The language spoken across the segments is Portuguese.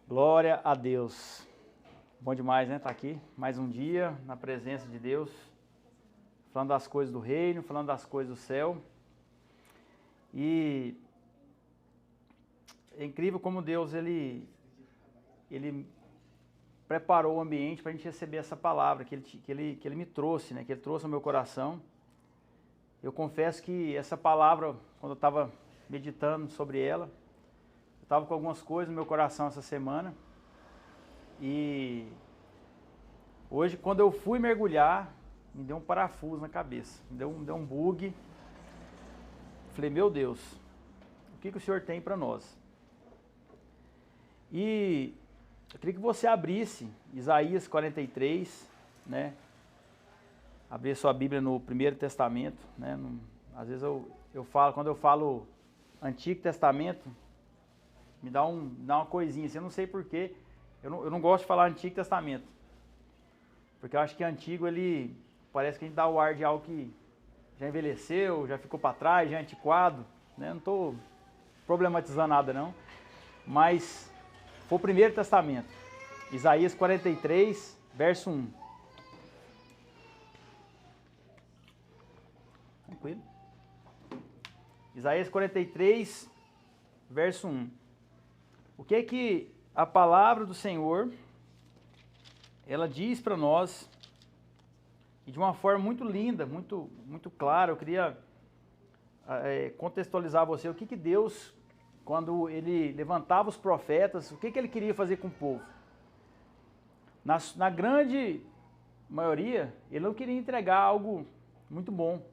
Glória a Deus. Bom demais, né? Tá aqui mais um dia na presença de Deus, falando das coisas do reino, falando das coisas do céu. E é incrível como Deus ele preparou o ambiente para a gente receber essa palavra que ele me trouxe, né? Que ele trouxe ao meu coração. Eu confesso que essa palavra, quando eu estava meditando sobre ela, eu estava com algumas coisas no meu coração essa semana. E hoje, quando eu fui mergulhar, me deu um parafuso na cabeça, me deu um bug. Falei, meu Deus, o que o Senhor tem para nós? E eu queria que você abrisse Isaías 43, né? Abrir sua Bíblia no Primeiro Testamento, né? Às vezes eu falo, quando eu falo Antigo Testamento, me dá uma coisinha assim, eu não sei porquê, eu não gosto de falar Antigo Testamento, porque eu acho que antigo, ele parece que a gente dá o ar de algo que já envelheceu, já ficou para trás, já é antiquado, né? Não estou problematizando nada não, mas foi o Primeiro Testamento, Isaías 43, verso 1. Tranquilo? Isaías 43, verso 1. O que é que a palavra do Senhor, ela diz para nós, e de uma forma muito linda, muito clara. Eu queria contextualizar você, o que Deus, quando ele levantava os profetas, o que ele queria fazer com o povo. Na grande maioria, ele não queria entregar algo muito bom.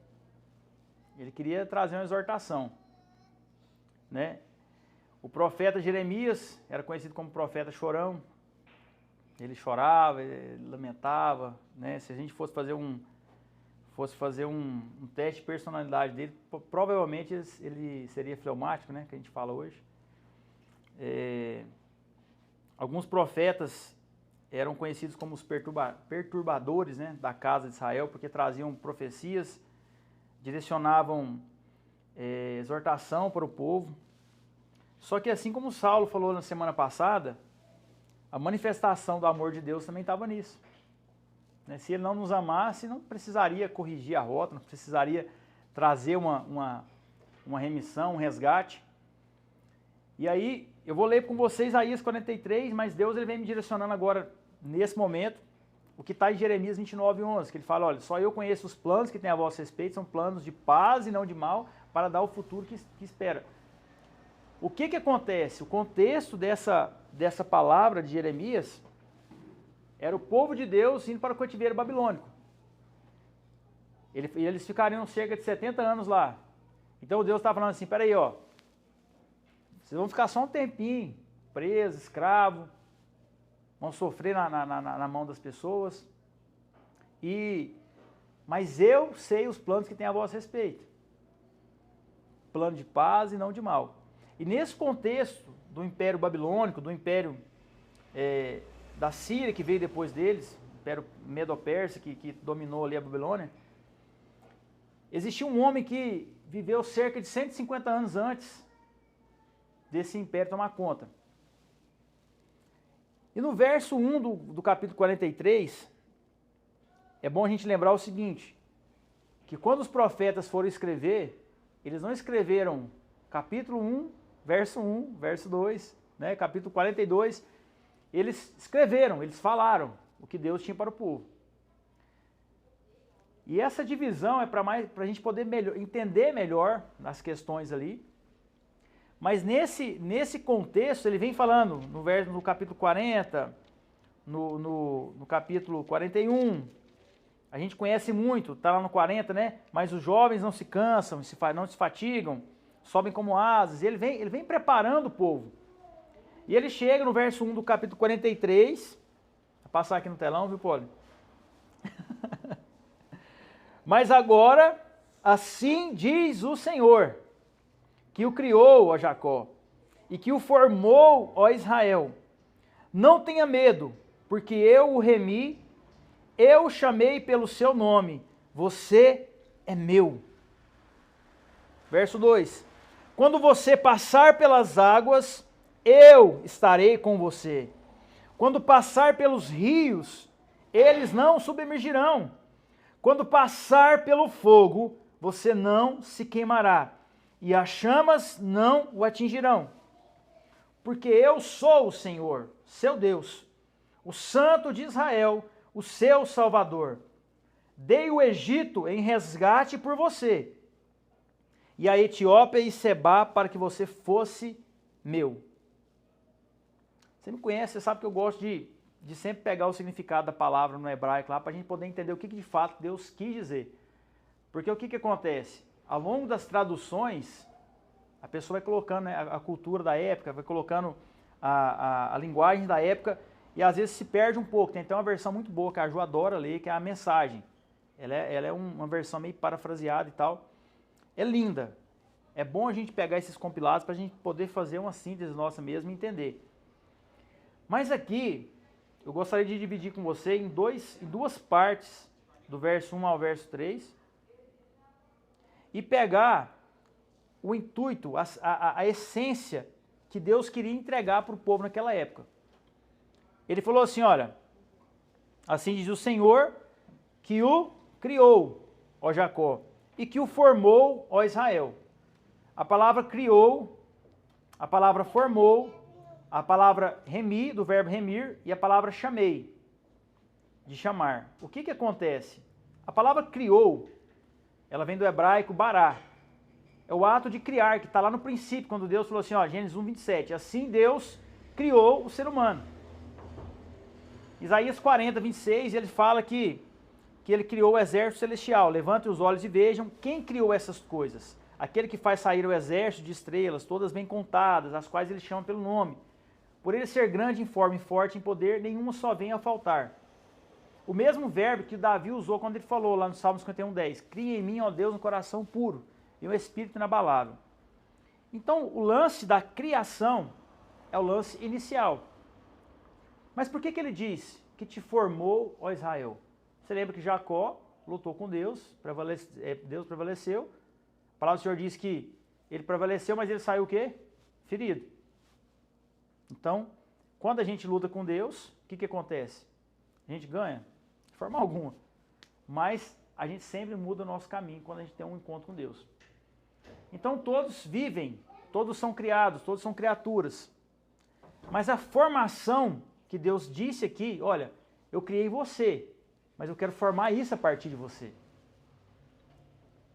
Ele queria trazer uma exortação, né? O profeta Jeremias era conhecido como profeta chorão. Ele chorava, ele lamentava, né? Se a gente fosse fazer um teste de personalidade dele, provavelmente ele seria fleumático, né? Que a gente fala hoje. Alguns profetas eram conhecidos como os perturbadores, né? Da casa de Israel, porque traziam profecias, direcionavam exortação para o povo. Só que assim como Saulo falou na semana passada, a manifestação do amor de Deus também estava nisso. Se ele não nos amasse, não precisaria corrigir a rota, não precisaria trazer uma remissão, um resgate. E aí, eu vou ler com vocês Isaías 43, mas Deus ele vem me direcionando agora, nesse momento, o que está em Jeremias 29:11, que ele fala, olha, só eu conheço os planos que tem a vosso respeito, são planos de paz e não de mal, para dar o futuro que espera. O que acontece? O contexto dessa palavra de Jeremias era o povo de Deus indo para o cativeiro babilônico. Eles ficariam cerca de 70 anos lá. Então Deus estava falando assim, peraí, ó, vocês vão ficar só um tempinho, presos, escravos, vão sofrer na mão das pessoas, mas eu sei os planos que tem a vosso respeito. Plano de paz e não de mal. E nesse contexto do Império Babilônico, do Império da Síria, que veio depois deles, o Império Medo-Persa, que dominou ali a Babilônia, existia um homem que viveu cerca de 150 anos antes desse império tomar conta. E no verso 1 do capítulo 43, é bom a gente lembrar o seguinte, que quando os profetas foram escrever, eles não escreveram capítulo 1, verso 1, verso 2, né? Capítulo 42, eles escreveram, eles falaram o que Deus tinha para o povo. E essa divisão é para a gente poder entender melhor as questões ali. Mas nesse contexto, ele vem falando no capítulo 40, no capítulo 41, a gente conhece muito, está lá no 40, né? Mas os jovens não se cansam, não se fatigam, sobem como asas. E ele vem preparando o povo. E ele chega no verso 1 do capítulo 43, vou passar aqui no telão, viu, Poli? Mas agora, assim diz o Senhor, que o criou, ó Jacó, e que o formou, ó Israel. Não tenha medo, porque eu o remi, eu o chamei pelo seu nome, você é meu. Verso 2. Quando você passar pelas águas, eu estarei com você. Quando passar pelos rios, eles não submergirão. Quando passar pelo fogo, você não se queimará, e as chamas não o atingirão. Porque eu sou o Senhor, seu Deus, o Santo de Israel, o seu Salvador. Dei o Egito em resgate por você, e a Etiópia e Sebá para que você fosse meu. Você me conhece, você sabe que eu gosto de sempre pegar o significado da palavra no hebraico lá, para a gente poder entender o que de fato Deus quis dizer. Porque o que acontece? Ao longo das traduções, a pessoa vai colocando, né, a cultura da época, vai colocando a linguagem da época, e às vezes se perde um pouco. Tem até uma versão muito boa que a Ju adora ler, que é a Mensagem. Ela é uma versão meio parafraseada e tal. É linda. É bom a gente pegar esses compilados para a gente poder fazer uma síntese nossa mesmo e entender. Mas aqui, eu gostaria de dividir com você em duas partes, do verso 1 ao verso 3, e pegar o intuito, a essência que Deus queria entregar para o povo naquela época. Ele falou assim, olha, assim diz o Senhor, que o criou, ó Jacó, e que o formou, ó Israel. A palavra criou, a palavra formou, a palavra remi, do verbo remir, e a palavra chamei, de chamar. O que acontece? A palavra criou, ela vem do hebraico bará. É o ato de criar, que está lá no princípio, quando Deus falou assim, ó, Gênesis 1, 27, assim Deus criou o ser humano. Isaías 40, 26, ele fala que ele criou o exército celestial. Levantem os olhos e vejam quem criou essas coisas. Aquele que faz sair o exército de estrelas, todas bem contadas, as quais ele chama pelo nome. Por ele ser grande, informe, forte em poder, nenhuma só vem a faltar. O mesmo verbo que Davi usou quando ele falou lá no Salmo 51, 10. Cria em mim, ó Deus, um coração puro e um espírito inabalável. Então, o lance da criação é o lance inicial. Mas por que ele diz que te formou, ó Israel? Você lembra que Jacó lutou com Deus, Deus prevaleceu. A palavra do Senhor diz que ele prevaleceu, mas ele saiu o quê? Ferido. Então, quando a gente luta com Deus, o que acontece? A gente ganha, de forma alguma. Mas a gente sempre muda o nosso caminho quando a gente tem um encontro com Deus. Então todos vivem, todos são criados, todos são criaturas. Mas a formação que Deus disse aqui, olha, eu criei você, mas eu quero formar isso a partir de você. Ele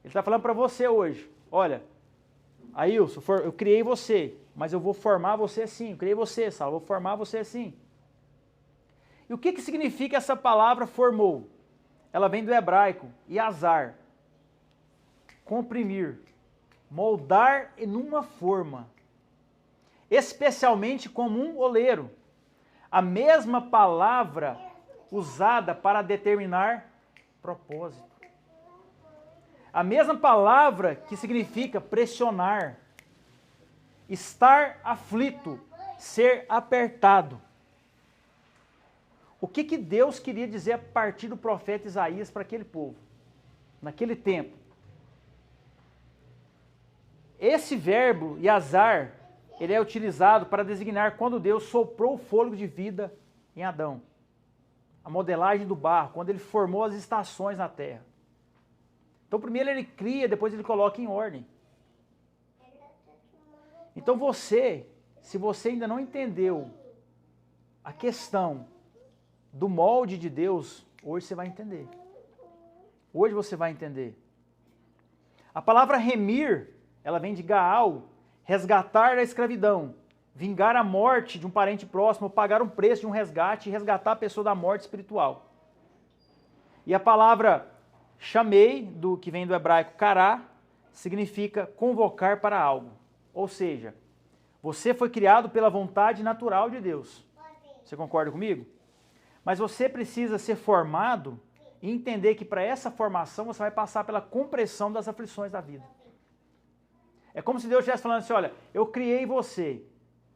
está falando para você hoje, olha, Ailson, eu criei você, mas eu vou formar você assim. Eu criei você, Sal, eu vou formar você assim. E o que significa essa palavra formou? Ela vem do hebraico, yazar, comprimir, moldar em uma forma, especialmente como um oleiro. A mesma palavra usada para determinar propósito. A mesma palavra que significa pressionar, estar aflito, ser apertado. O que Deus queria dizer a partir do profeta Isaías para aquele povo, naquele tempo? Esse verbo, yazar, ele é utilizado para designar quando Deus soprou o fôlego de vida em Adão. A modelagem do barro, quando ele formou as estações na terra. Então primeiro ele cria, depois ele coloca em ordem. Então você, se você ainda não entendeu a questão do molde de Deus, hoje você vai entender. Hoje você vai entender. A palavra remir, ela vem de Gaal, resgatar da escravidão, vingar a morte de um parente próximo, pagar um preço de um resgate e resgatar a pessoa da morte espiritual. E a palavra chamei, que vem do hebraico kará, significa convocar para algo. Ou seja, você foi criado pela vontade natural de Deus. Você concorda comigo? Mas você precisa ser formado e entender que para essa formação você vai passar pela compressão das aflições da vida. É como se Deus estivesse falando assim, olha, eu criei você,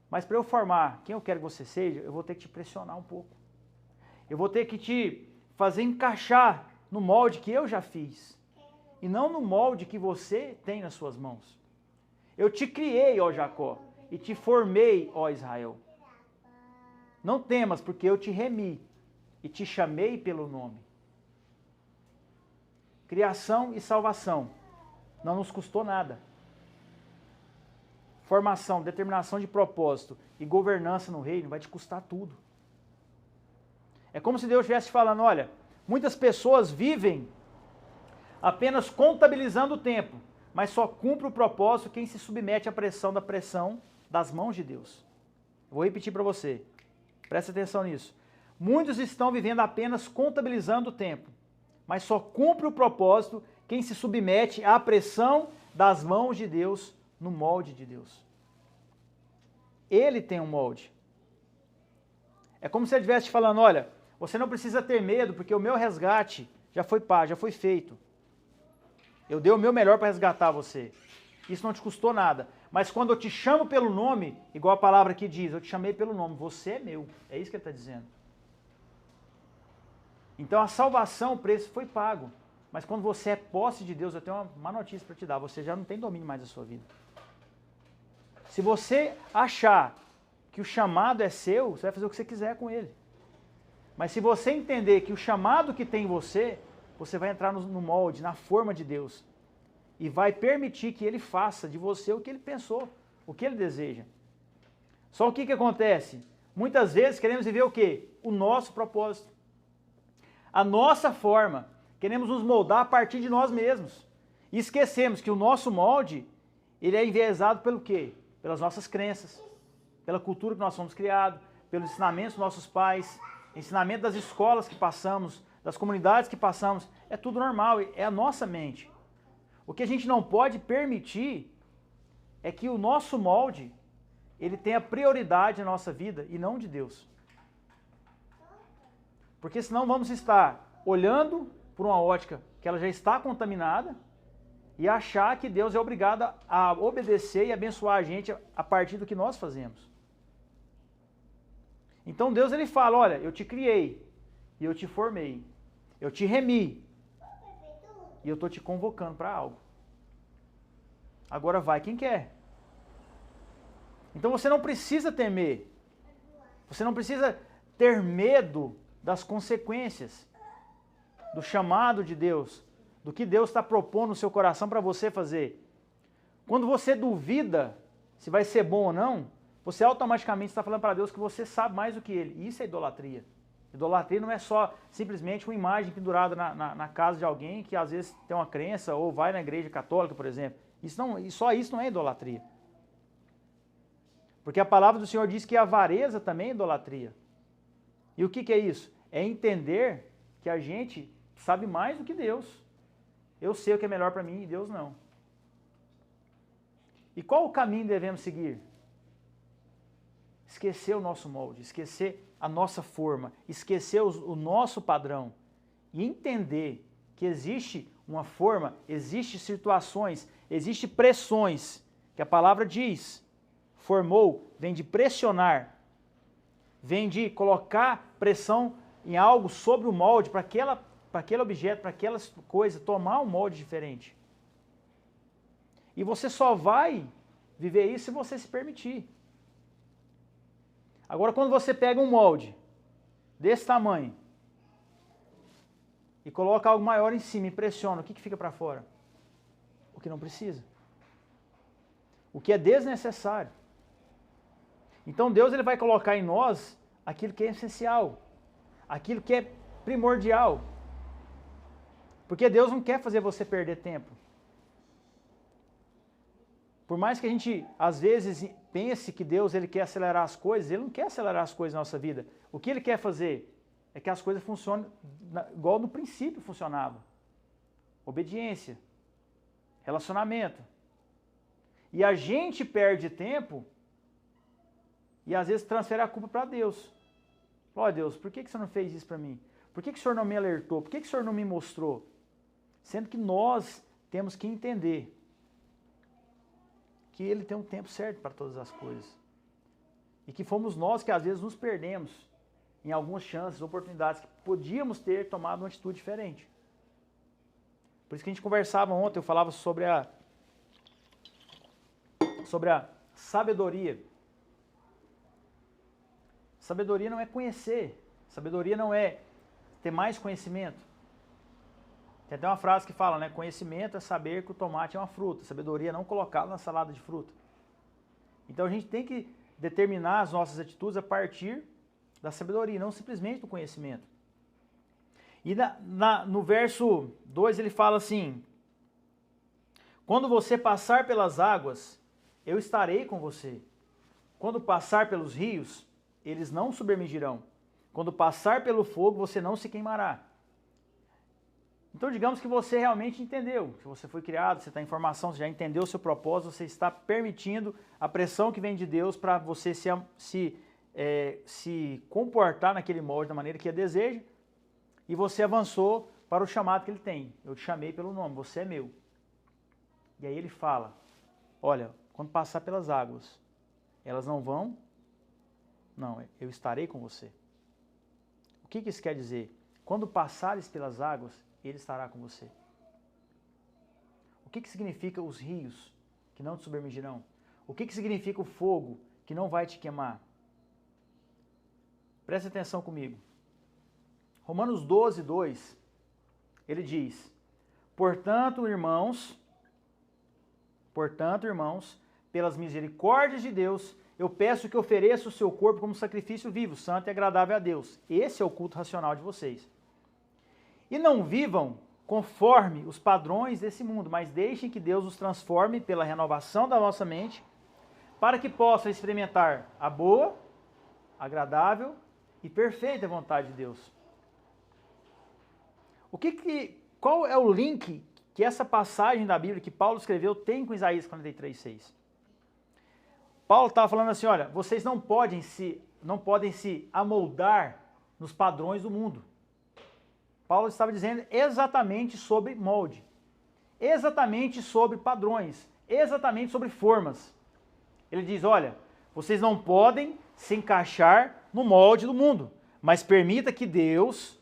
mas para eu formar quem eu quero que você seja, eu vou ter que te pressionar um pouco. Eu vou ter que te fazer encaixar no molde que eu já fiz, e não no molde que você tem nas suas mãos. Eu te criei, ó Jacó, e te formei, ó Israel. Não temas, porque eu te remi e te chamei pelo nome. Criação e salvação não nos custou nada. Formação, determinação de propósito e governança no reino vai te custar tudo. É como se Deus estivesse falando, olha, muitas pessoas vivem apenas contabilizando o tempo, mas só cumpre o propósito quem se submete à pressão das mãos de Deus. Vou repetir para você, presta atenção nisso. Muitos estão vivendo apenas contabilizando o tempo, mas só cumpre o propósito quem se submete à pressão das mãos de Deus no molde de Deus. Ele tem um molde. É como se ele estivesse te falando, olha, você não precisa ter medo, porque o meu resgate já foi pago, já foi feito. Eu dei o meu melhor para resgatar você. Isso não te custou nada. Mas quando eu te chamo pelo nome, igual a palavra aqui diz, eu te chamei pelo nome, você é meu. É isso que ele está dizendo. Então a salvação, o preço foi pago. Mas quando você é posse de Deus, eu tenho uma má notícia para te dar, você já não tem domínio mais da sua vida. Se você achar que o chamado é seu, você vai fazer o que você quiser com ele. Mas se você entender que o chamado que tem em você, você vai entrar no molde, na forma de Deus. E vai permitir que ele faça de você o que ele pensou, o que ele deseja. Só o que acontece? Muitas vezes queremos viver o quê? O nosso propósito. A nossa forma. Queremos nos moldar a partir de nós mesmos. E esquecemos que o nosso molde, ele é enviesado pelo quê? Pelas nossas crenças, pela cultura que nós somos criados, pelos ensinamentos dos nossos pais, ensinamento das escolas que passamos, das comunidades que passamos, é tudo normal, é a nossa mente. O que a gente não pode permitir é que o nosso molde, ele tenha prioridade na nossa vida e não de Deus. Porque senão vamos estar olhando por uma ótica que ela já está contaminada e achar que Deus é obrigado a obedecer e abençoar a gente a partir do que nós fazemos. Então Deus ele fala, olha, eu te criei e eu te formei, eu te remi e eu estou te convocando para algo. Agora vai quem quer. Então você não precisa temer, você não precisa ter medo das consequências, do chamado de Deus, do que Deus está propondo no seu coração para você fazer. Quando você duvida se vai ser bom ou não, você automaticamente está falando para Deus que você sabe mais do que Ele. Isso é idolatria. Idolatria não é só simplesmente uma imagem pendurada na casa de alguém que às vezes tem uma crença ou vai na igreja católica, por exemplo. Só isso não é idolatria. Porque a palavra do Senhor diz que a avareza também é idolatria. E o que é isso? É entender que a gente sabe mais do que Deus. Eu sei o que é melhor para mim e Deus não. E qual o caminho devemos seguir? Esquecer o nosso molde, esquecer a nossa forma, esquecer o nosso padrão e entender que existe uma forma, existem situações, existem pressões, que a palavra diz, formou, vem de pressionar, vem de colocar pressão em algo sobre o molde, para aquele objeto, para aquela coisa, tomar um molde diferente. E você só vai viver isso se você se permitir. Agora, quando você pega um molde desse tamanho e coloca algo maior em cima e pressiona, o que fica para fora? O que não precisa. O que é desnecessário. Então Deus ele vai colocar em nós aquilo que é essencial, aquilo que é primordial. Porque Deus não quer fazer você perder tempo. Por mais que a gente, às vezes, pense que Deus ele quer acelerar as coisas, Ele não quer acelerar as coisas na nossa vida. O que Ele quer fazer é que as coisas funcionem igual no princípio funcionava. Obediência, relacionamento. E a gente perde tempo e às vezes transfere a culpa para Deus. Ó Deus, por que você não fez isso para mim? Por que o Senhor não me alertou? Por que o Senhor não me mostrou? Sendo que nós temos que entender que Ele tem um tempo certo para todas as coisas. E que fomos nós que às vezes nos perdemos em algumas chances, oportunidades que podíamos ter tomado uma atitude diferente. Por isso que a gente conversava ontem, eu falava sobre a sabedoria. Sabedoria não é conhecer. Sabedoria não é ter mais conhecimento. Tem até uma frase que fala, né? Conhecimento é saber que o tomate é uma fruta. Sabedoria é não colocá-lo na salada de fruta. Então a gente tem que determinar as nossas atitudes a partir da sabedoria, não simplesmente do conhecimento. E no verso 2 ele fala assim: quando você passar pelas águas, eu estarei com você. Quando passar pelos rios, eles não submergirão. Quando passar pelo fogo, você não se queimará. Então, digamos que você realmente entendeu. Se você foi criado, você está em formação, você já entendeu o seu propósito, você está permitindo a pressão que vem de Deus para você se comportar naquele molde da maneira que ele deseja, e você avançou para o chamado que ele tem. Eu te chamei pelo nome, você é meu. E aí ele fala, olha, quando passar pelas águas, elas não vão? Não, eu estarei com você. O que isso quer dizer? Quando passares pelas águas, ele estará com você. O que significa os rios que não te submergirão? O que significa o fogo que não vai te queimar? Preste atenção comigo. Romanos 12, 2, ele diz, portanto, irmãos, pelas misericórdias de Deus, eu peço que ofereça o seu corpo como sacrifício vivo, santo e agradável a Deus. Esse é o culto racional de vocês. E não vivam conforme os padrões desse mundo, mas deixem que Deus os transforme pela renovação da vossa mente, para que possam experimentar a boa, agradável e perfeita vontade de Deus. Qual é o link que essa passagem da Bíblia que Paulo escreveu tem com Isaías 43:6? Paulo estava falando assim, olha, vocês não podem se amoldar nos padrões do mundo. Paulo estava dizendo exatamente sobre molde, exatamente sobre padrões, exatamente sobre formas. Ele diz, olha, vocês não podem se encaixar no molde do mundo, mas permita que Deus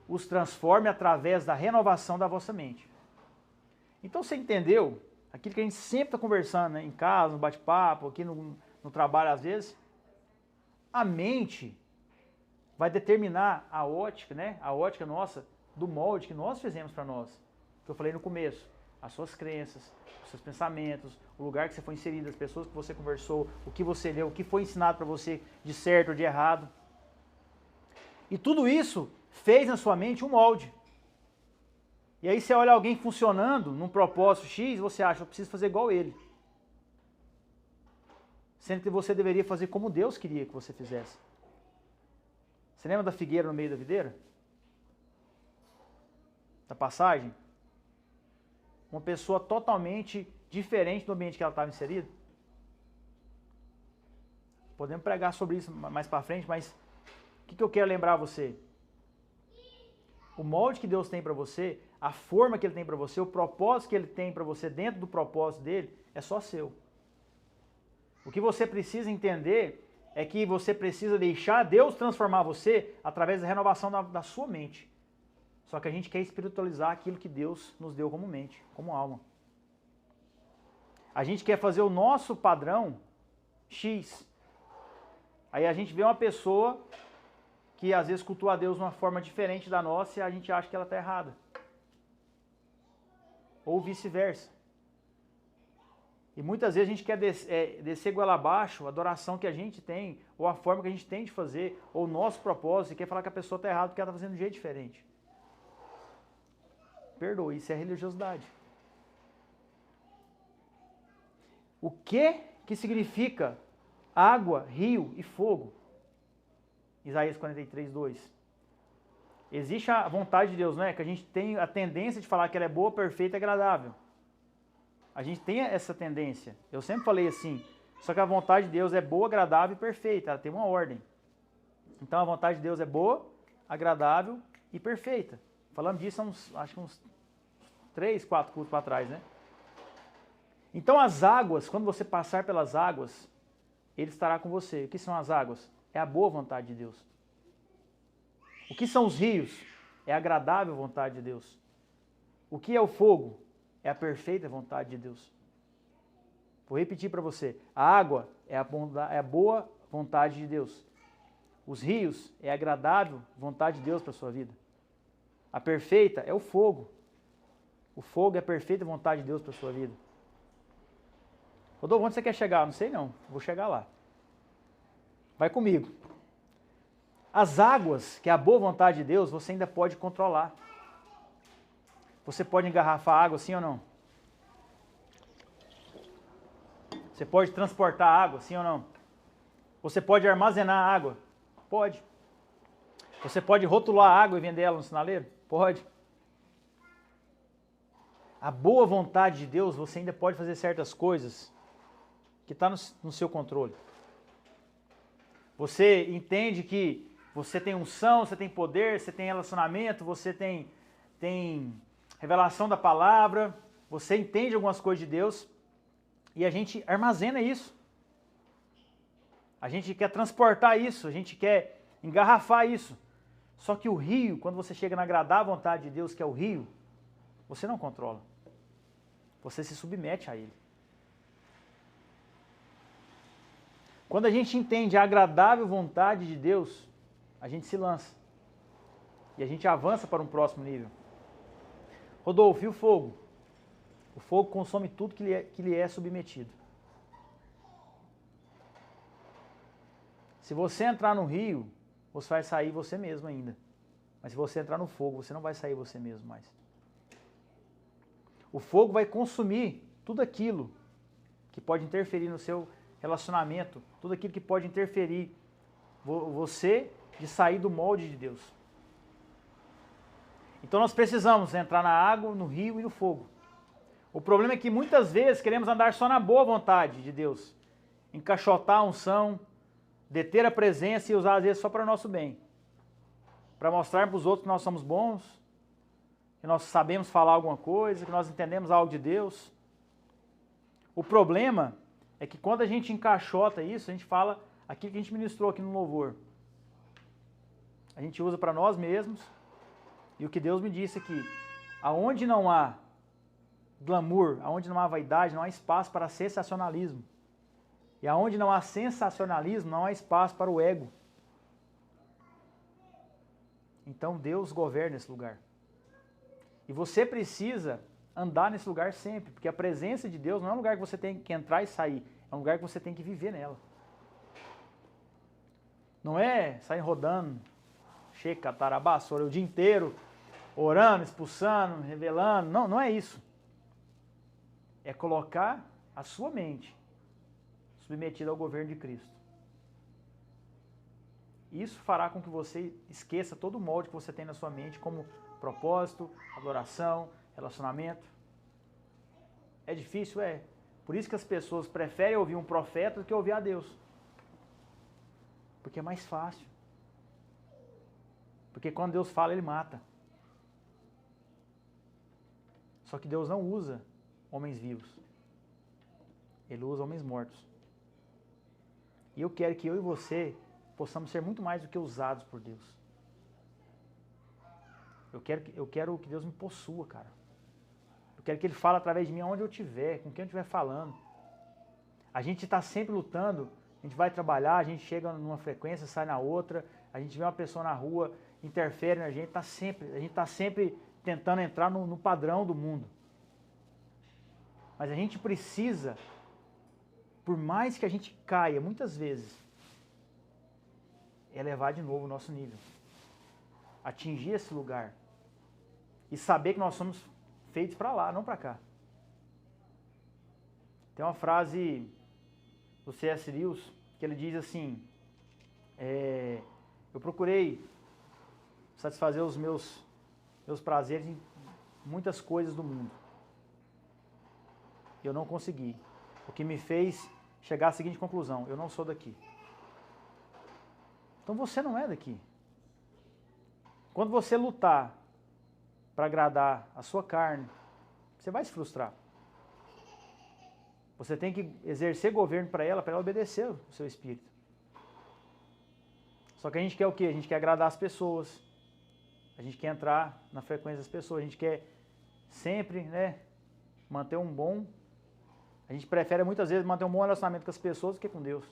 os transforme através da renovação da vossa mente. Então você entendeu aquilo que a gente sempre está conversando, né? Em casa, no bate-papo, aqui no trabalho às vezes? A mente vai determinar a ótica, né? A ótica nossa do molde que nós fizemos para nós. Que eu falei no começo. As suas crenças, os seus pensamentos, o lugar que você foi inserido, as pessoas que você conversou, o que você leu, o que foi ensinado para você de certo ou de errado. E tudo isso fez na sua mente um molde. E aí você olha alguém funcionando num propósito X, você acha, eu preciso fazer igual ele. Sendo que você deveria fazer como Deus queria que você fizesse. Você lembra da figueira no meio da videira? Da passagem? Uma pessoa totalmente diferente do ambiente que ela estava inserida. Podemos pregar sobre isso mais para frente, mas o que eu quero lembrar a você? O molde que Deus tem para você, a forma que Ele tem para você, o propósito que Ele tem para você dentro do propósito dele, é só seu. O que você precisa entender é que você precisa deixar Deus transformar você através da renovação da sua mente. Só que a gente quer espiritualizar aquilo que Deus nos deu como mente, como alma. A gente quer fazer o nosso padrão X. Aí a gente vê uma pessoa que às vezes cultua a Deus de uma forma diferente da nossa e a gente acha que ela está errada. Ou vice-versa. E muitas vezes a gente quer descer goela abaixo a adoração que a gente tem, ou a forma que a gente tem de fazer, ou o nosso propósito, e quer falar que a pessoa está errada porque ela está fazendo de um jeito diferente. Perdoe, isso é religiosidade. O que significa água, rio e fogo? Isaías 43:2. Existe a vontade de Deus, não é? Que a gente tem a tendência de falar que ela é boa, perfeita e agradável. A gente tem essa tendência. Eu sempre falei assim, só que a vontade de Deus é boa, agradável e perfeita. Ela tem uma ordem. Então a vontade de Deus é boa, agradável e perfeita. Falamos disso acho que uns 3, 4 cultos para trás, né? Então as águas, quando você passar pelas águas, Ele estará com você. O que são as águas? É a boa vontade de Deus. O que são os rios? É a agradável vontade de Deus. O que é o fogo? É a perfeita vontade de Deus. Vou repetir para você. A água é a boa vontade de Deus. Os rios é a agradável vontade de Deus para a sua vida. A perfeita é o fogo. O fogo é a perfeita vontade de Deus para a sua vida. Rodolfo, onde você quer chegar? Não sei não. Vou chegar lá. Vai comigo. As águas, que é a boa vontade de Deus, você ainda pode controlar. Você pode engarrafar água, sim ou não? Você pode transportar água, sim ou não? Você pode armazenar água? Pode. Você pode rotular água e vender ela no sinaleiro? Pode. A boa vontade de Deus, você ainda pode fazer certas coisas que estão no seu controle. Você entende que você tem unção, você tem poder, você tem relacionamento, você tem revelação da palavra, você entende algumas coisas de Deus e a gente armazena isso. A gente quer transportar isso, a gente quer engarrafar isso. Só que o rio, quando você chega na agradável vontade de Deus, que é o rio, você não controla. Você se submete a ele. Quando a gente entende a agradável vontade de Deus, a gente se lança. E a gente avança para um próximo nível. Rodolfo, e o fogo? O fogo consome tudo que lhe é submetido. Se você entrar no rio, você vai sair você mesmo ainda. Mas se você entrar no fogo, você não vai sair você mesmo mais. O fogo vai consumir tudo aquilo que pode interferir no seu relacionamento, tudo aquilo que pode interferir você de sair do molde de Deus. Então nós precisamos entrar na água, no rio e no fogo. O problema é que muitas vezes queremos andar só na boa vontade de Deus, encaixotar a unção, deter a presença e usar às vezes só para o nosso bem. Para mostrar para os outros que nós somos bons, que nós sabemos falar alguma coisa, que nós entendemos algo de Deus. O problema é que quando a gente encaixota isso, a gente fala aquilo que a gente ministrou aqui no louvor. A gente usa para nós mesmos. E o que Deus me disse aqui, aonde não há glamour, aonde não há vaidade, não há espaço para sensacionalismo. E aonde não há sensacionalismo, não há espaço para o ego. Então Deus governa esse lugar. E você precisa andar nesse lugar sempre, porque a presença de Deus não é um lugar que você tem que entrar e sair, é um lugar que você tem que viver nela. Não é sair rodando, checa, tarabaçora, o dia inteiro, orando, expulsando, revelando, não é isso. É colocar a sua mente submetida ao governo de Cristo. Isso fará com que você esqueça todo o molde que você tem na sua mente, como propósito, adoração, relacionamento. É difícil? É. Por isso que as pessoas preferem ouvir um profeta do que ouvir a Deus. Porque é mais fácil. Porque quando Deus fala, Ele mata. Só que Deus não usa homens vivos. Ele usa homens mortos. E eu quero que eu e você possamos ser muito mais do que usados por Deus. Eu quero que Deus me possua, cara. Eu quero que Ele fale através de mim aonde eu estiver, com quem eu estiver falando. A gente está sempre lutando, a gente vai trabalhar, a gente chega numa frequência, sai na outra, a gente vê uma pessoa na rua, interfere na gente, a gente está sempre tentando entrar no padrão do mundo. Mas a gente precisa, por mais que a gente caia muitas vezes, elevar de novo o nosso nível. Atingir esse lugar. E saber que nós somos feitos para lá, não para cá. Tem uma frase do C.S. Lewis que ele diz assim, eu procurei satisfazer os meus prazeres em muitas coisas do mundo. Eu não consegui. O que me fez chegar à seguinte conclusão, eu não sou daqui. Então você não é daqui. Quando você lutar para agradar a sua carne, você vai se frustrar. Você tem que exercer governo para ela obedecer o seu espírito. Só que a gente quer o quê? A gente quer agradar as pessoas. A gente quer entrar na frequência das pessoas. A gente quer sempre, manter um bom A gente prefere muitas vezes manter um bom relacionamento com as pessoas do que com Deus.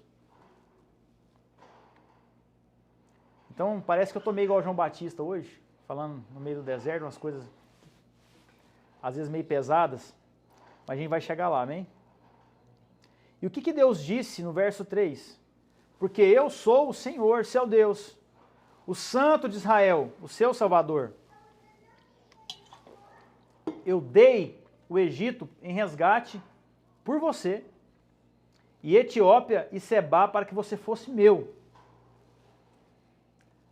Então parece que eu tô meio igual o João Batista hoje, falando no meio do deserto, umas coisas às vezes meio pesadas, mas a gente vai chegar lá, amém? E o que Deus disse no verso 3? Porque eu sou o Senhor, seu Deus, o Santo de Israel, o seu Salvador. Eu dei o Egito em resgate por você, e Etiópia e Sebá para que você fosse meu.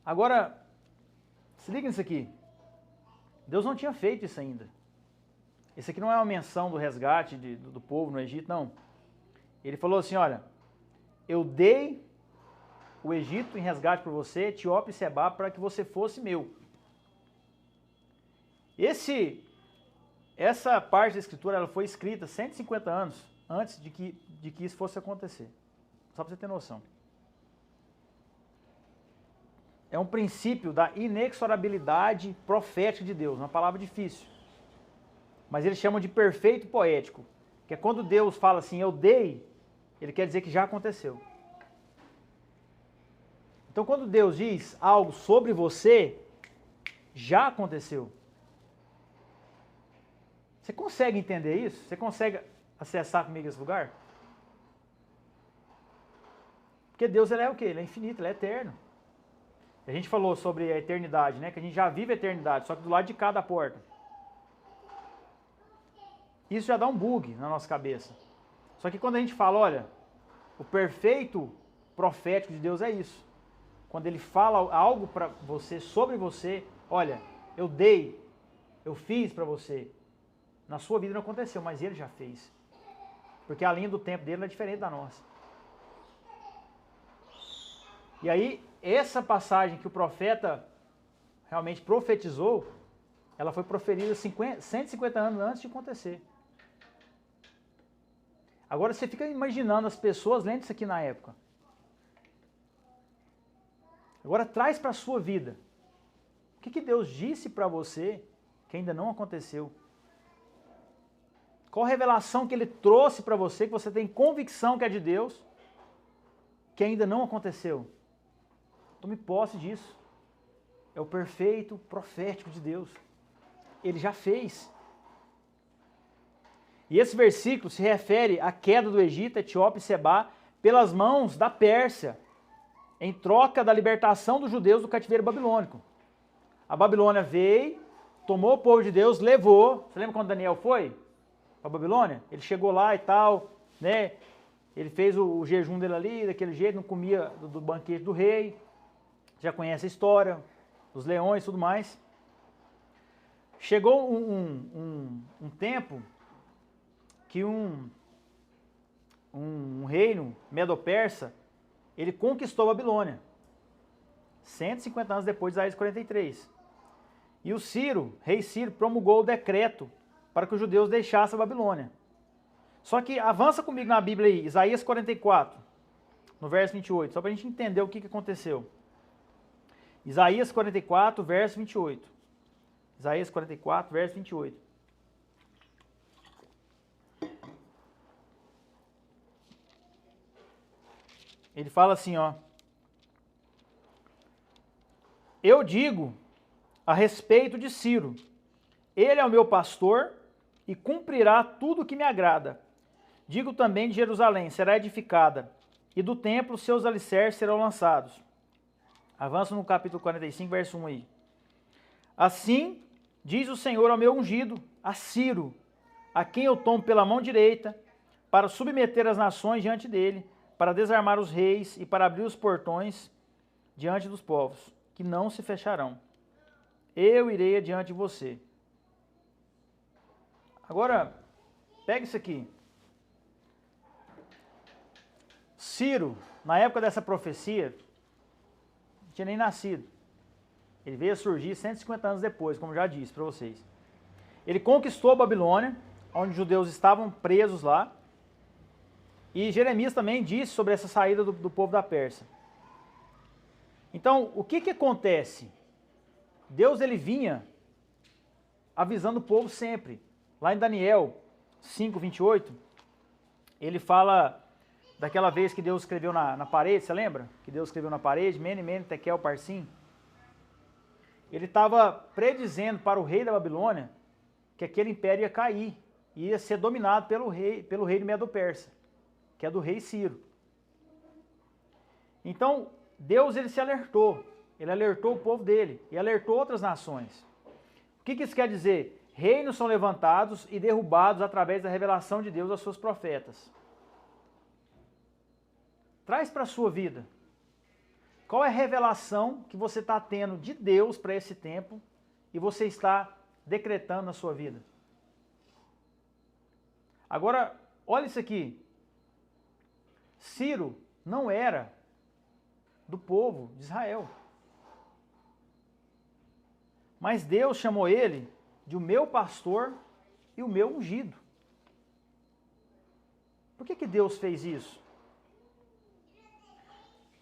Agora, se liga nisso aqui. Deus não tinha feito isso ainda. Isso aqui não é uma menção do resgate do povo no Egito, não. Ele falou assim, olha, eu dei o Egito em resgate por você, Etiópia e Sebá, para que você fosse meu. Essa parte da escritura ela foi escrita 150 anos antes de que isso fosse acontecer. Só para você ter noção. É um princípio da inexorabilidade profética de Deus, uma palavra difícil. Mas eles chamam de perfeito poético, que é quando Deus fala assim, eu dei, ele quer dizer que já aconteceu. Então quando Deus diz algo sobre você, já aconteceu. Você consegue entender isso? Você consegue acessar comigo esse lugar? Porque Deus ele é o quê? Ele é infinito, ele é eterno. A gente falou sobre a eternidade, né? Que a gente já vive a eternidade, só que do lado de cá da porta. Isso já dá um bug na nossa cabeça. Só que quando a gente fala, olha, o perfeito profético de Deus é isso. Quando ele fala algo para você, sobre você, olha, eu dei, eu fiz para você. Na sua vida não aconteceu, mas ele já fez. Porque a linha do tempo dele é diferente da nossa. E aí, essa passagem que o profeta realmente profetizou, ela foi proferida 150 anos antes de acontecer. Agora você fica imaginando as pessoas lendo isso aqui na época. Agora traz para a sua vida. O que Deus disse para você que ainda não aconteceu? Qual revelação que ele trouxe para você, que você tem convicção que é de Deus, que ainda não aconteceu? Tome posse disso. É o perfeito profético de Deus. Ele já fez. E esse versículo se refere à queda do Egito, Etiópia e Sebá pelas mãos da Pérsia, em troca da libertação dos judeus do cativeiro babilônico. A Babilônia veio, tomou o povo de Deus, levou. Você lembra quando Daniel foi para a Babilônia? Ele chegou lá e tal, né? Ele fez o jejum dele ali, daquele jeito, não comia do banquete do rei. Já conhece a história, os leões e tudo mais. Chegou um tempo que um reino medo-persa, ele conquistou a Babilônia. 150 anos depois de Isaías 43. E o Ciro, rei Ciro, promulgou o decreto para que os judeus deixassem a Babilônia. Só que avança comigo na Bíblia aí, Isaías 44, no verso 28, só para a gente entender o que aconteceu. Isaías 44, verso 28. Isaías 44, verso 28. Ele fala assim, ó. Eu digo a respeito de Ciro, ele é o meu pastor e cumprirá tudo o que me agrada. Digo também de Jerusalém, será edificada, e do templo seus alicerces serão lançados. Avança no capítulo 45, verso 1 aí. Assim diz o Senhor ao meu ungido, a Ciro, a quem eu tomo pela mão direita, para submeter as nações diante dele, para desarmar os reis e para abrir os portões diante dos povos, que não se fecharão. Eu irei adiante de você. Agora, pega isso aqui. Ciro, na época dessa profecia, não tinha nem nascido. Ele veio a surgir 150 anos depois, como já disse para vocês. Ele conquistou a Babilônia, onde os judeus estavam presos lá. E Jeremias também disse sobre essa saída do povo da Pérsia. Então, o que acontece? Deus ele vinha avisando o povo sempre. Lá em Daniel 5, 28, ele fala daquela vez que Deus escreveu na parede, você lembra? Que Deus escreveu na parede, Mene, Mene, Tekel, Parsim. Ele estava predizendo para o rei da Babilônia que aquele império ia cair, ia ser dominado pelo rei Medo-Persa, que é do rei Ciro. Então, Deus ele se alertou, ele alertou o povo dele e alertou outras nações. O que isso quer dizer? Reinos são levantados e derrubados através da revelação de Deus aos seus profetas. Traz para a sua vida. Qual é a revelação que você está tendo de Deus para esse tempo e você está decretando na sua vida? Agora, olha isso aqui. Ciro não era do povo de Israel. Mas Deus chamou ele de o meu pastor e o meu ungido. Por que Deus fez isso?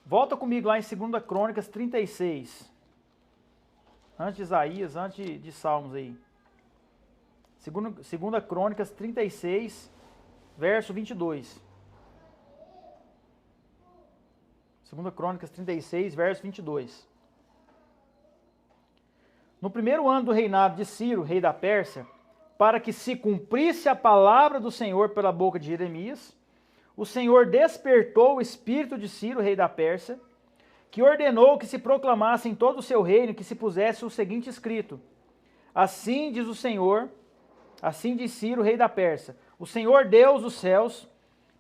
Volta comigo lá em 2 Crônicas 36. Antes de Isaías, antes de Salmos aí. 2 Crônicas 36, verso 22. 2 Crônicas 36, verso 22. No primeiro ano do reinado de Ciro, rei da Pérsia, para que se cumprisse a palavra do Senhor pela boca de Jeremias, o Senhor despertou o espírito de Ciro, rei da Pérsia, que ordenou que se proclamasse em todo o seu reino que se pusesse o seguinte escrito: Assim diz o Senhor, assim diz Ciro, rei da Pérsia, o Senhor Deus dos céus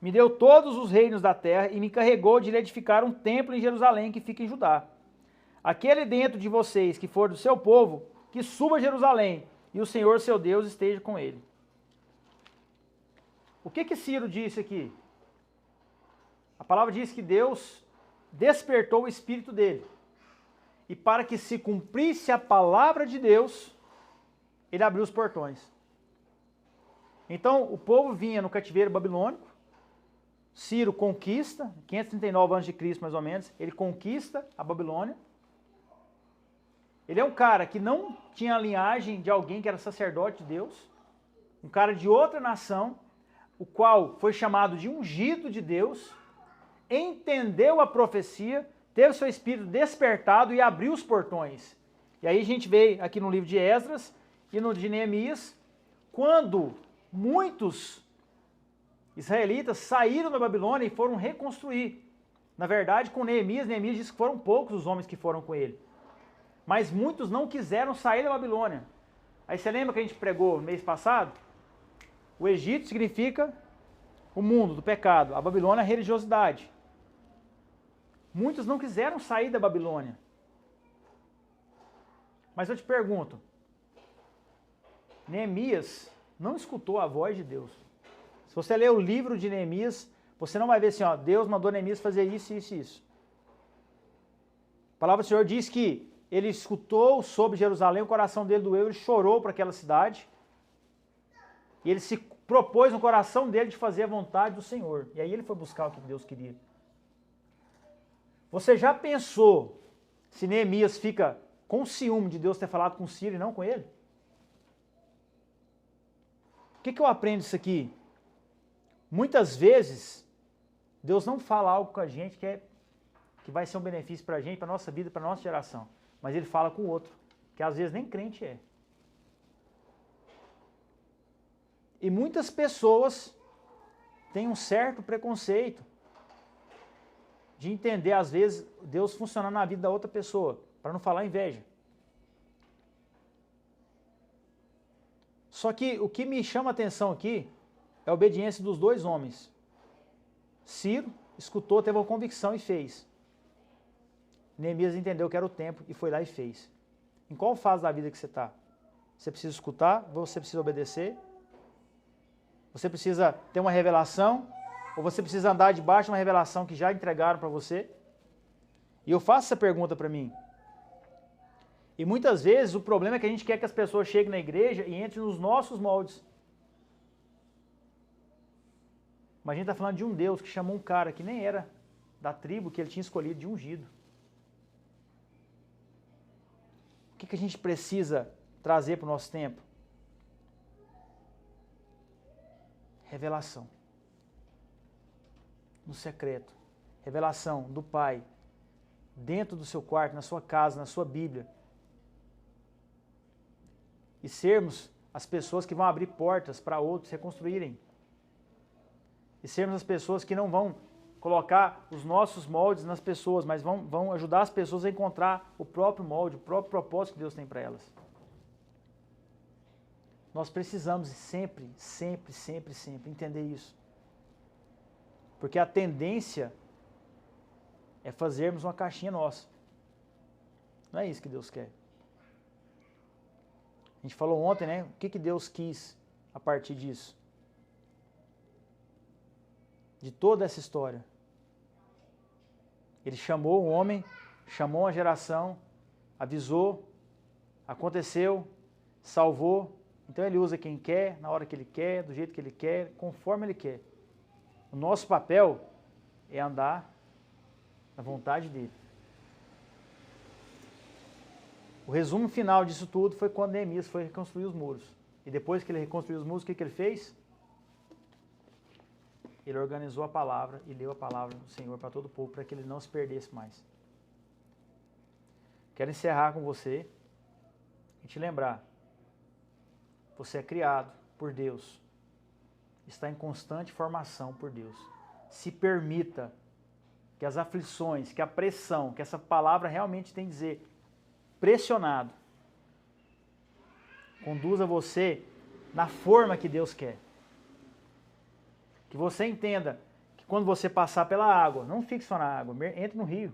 me deu todos os reinos da terra e me encarregou de lhe edificar um templo em Jerusalém que fica em Judá. Aquele dentro de vocês que for do seu povo, que suba a Jerusalém, e o Senhor seu Deus esteja com ele. O que Ciro disse aqui? A palavra diz que Deus despertou o espírito dele. E para que se cumprisse a palavra de Deus, ele abriu os portões. Então, o povo vinha no cativeiro babilônico, Ciro conquista, 539 a.C. mais ou menos, ele conquista a Babilônia. Ele é um cara que não tinha a linhagem de alguém que era sacerdote de Deus, um cara de outra nação, o qual foi chamado de ungido de Deus, entendeu a profecia, teve seu espírito despertado e abriu os portões. E aí a gente vê aqui no livro de Esdras e no de Neemias, quando muitos israelitas saíram da Babilônia e foram reconstruir. Na verdade, com Neemias diz que foram poucos os homens que foram com ele. Mas muitos não quiseram sair da Babilônia. Aí você lembra que a gente pregou no mês passado? O Egito significa o mundo do pecado, a Babilônia é a religiosidade. Muitos não quiseram sair da Babilônia. Mas eu te pergunto, Neemias não escutou a voz de Deus. Se você ler o livro de Neemias, você não vai ver assim, ó, Deus mandou Neemias fazer isso, isso e isso. A palavra do Senhor diz que ele escutou sobre Jerusalém, o coração dele doeu, ele chorou para aquela cidade. E ele se propôs no coração dele de fazer a vontade do Senhor. E aí ele foi buscar o que Deus queria. Você já pensou se Neemias fica com ciúme de Deus ter falado com Ciro e não com ele? O que eu aprendo disso aqui? Muitas vezes, Deus não fala algo com a gente que vai ser um benefício para a gente, para a nossa vida, para a nossa geração. Mas ele fala com o outro, que às vezes nem crente é. E muitas pessoas têm um certo preconceito de entender, às vezes, Deus funcionar na vida da outra pessoa, para não falar inveja. Só que o que me chama a atenção aqui é a obediência dos dois homens. Ciro escutou, teve uma convicção e fez. Neemias entendeu que era o tempo e foi lá e fez. Em qual fase da vida que você está? Você precisa escutar? Você precisa obedecer? Você precisa ter uma revelação? Ou você precisa andar debaixo de uma revelação que já entregaram para você? E eu faço essa pergunta para mim. E muitas vezes o problema é que a gente quer que as pessoas cheguem na igreja e entrem nos nossos moldes. Mas a gente está falando de um Deus que chamou um cara que nem era da tribo que ele tinha escolhido de ungido. O que a gente precisa trazer para o nosso tempo? Revelação. no secreto. Revelação do Pai, dentro do seu quarto, na sua casa, na sua Bíblia. E sermos as pessoas que vão abrir portas para outros reconstruírem. E sermos as pessoas que não vão colocar os nossos moldes nas pessoas, mas vão ajudar as pessoas a encontrar o próprio molde, o próprio propósito que Deus tem para elas. Nós precisamos sempre entender isso. Porque a tendência é fazermos uma caixinha nossa. Não é isso que Deus quer. A gente falou ontem, né? O que Deus quis a partir disso? De toda essa história. Ele chamou o homem, chamou a geração, avisou, aconteceu, salvou. Então ele usa quem quer, na hora que ele quer, do jeito que ele quer, conforme ele quer. O nosso papel é andar na vontade dele. O resumo final disso tudo foi quando Neemias foi reconstruir os muros. E depois que ele reconstruiu os muros, o que ele fez? Ele organizou a palavra e leu a palavra do Senhor para todo o povo, para que ele não se perdesse mais. Quero encerrar com você e te lembrar. Você é criado por Deus. Está em constante formação por Deus. Se permita que as aflições, que a pressão, que essa palavra realmente tem a dizer, pressionado, conduza você na forma que Deus quer. Que você entenda que quando você passar pela água, não fique só na água, entre no rio.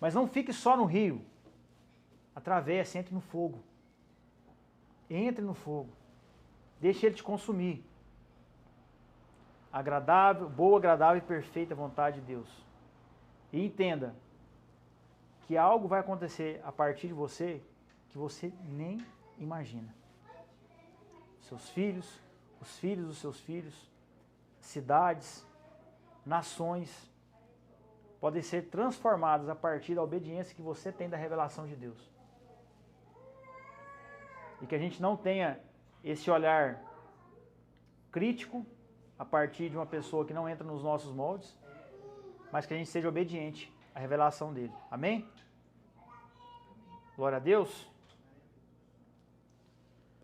Mas não fique só no rio. Atravesse, entre no fogo. Entre no fogo. Deixe ele te consumir. Agradável, boa, agradável e perfeita vontade de Deus. E entenda que algo vai acontecer a partir de você que você nem imagina. Seus filhos, os filhos dos seus filhos, cidades, nações podem ser transformadas a partir da obediência que você tem da revelação de Deus. E que a gente não tenha esse olhar crítico a partir de uma pessoa que não entra nos nossos moldes, mas que a gente seja obediente à revelação dele. Amém? Glória a Deus.